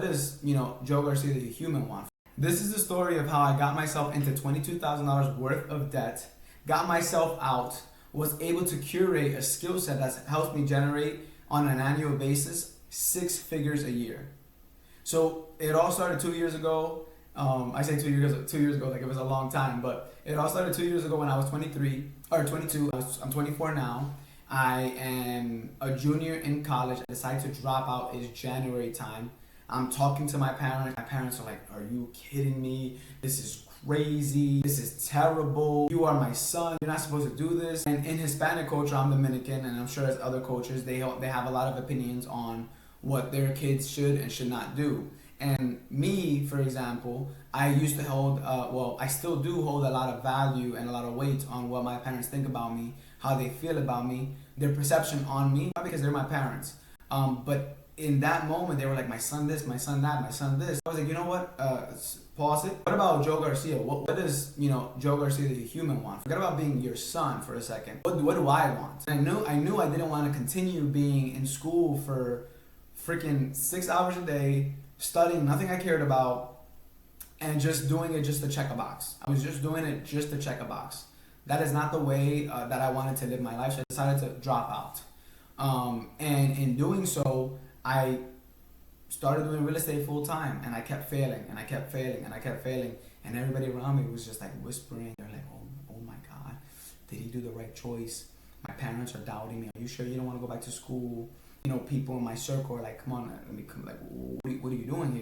what does, Joe Garcia, the human, want? This is the story of how I got myself into $22,000 worth of debt, got myself out, was able to curate a skill set that's helped me generate on an annual basis 6 figures a year. So it all started 2 years ago. I say 2 years ago like it was a long time, but it all started 2 years ago when I was 23 or 22. I'm 24 now. I am a junior in college. I decided to drop out. It's January time. I'm talking to my parents. My parents are like, "Are you kidding me? This is crazy. This is terrible. You are my son. You're not supposed to do this." And in Hispanic culture, I'm Dominican, and I'm sure as other cultures, they have a lot of opinions on what their kids should and should not do. And me, for example, I used to hold, I still do hold a lot of value and a lot of weight on what my parents think about me, how they feel about me, their perception on me, not because they're my parents. But in that moment, they were like, my son this, my son that, my son this. I was like, you know what? Pause it. What about Joe Garcia? What does, Joe Garcia, the human, want? Forget about being your son for a second. What do I want? And I knew I didn't want to continue being in school for freaking 6 hours a day, studying nothing I cared about, and just doing it just to check a box. I was just doing it just to check a box. That is not the way that I wanted to live my life, so I decided to drop out. And in doing so, I started doing real estate full time, and I kept failing, and I kept failing, and I kept failing. And everybody around me was just like whispering. They're like, oh my God, did he do the right choice? My parents are doubting me. Are you sure you don't want to go back to school? People in my circle are like, come on, let me come. Like, what are you doing here?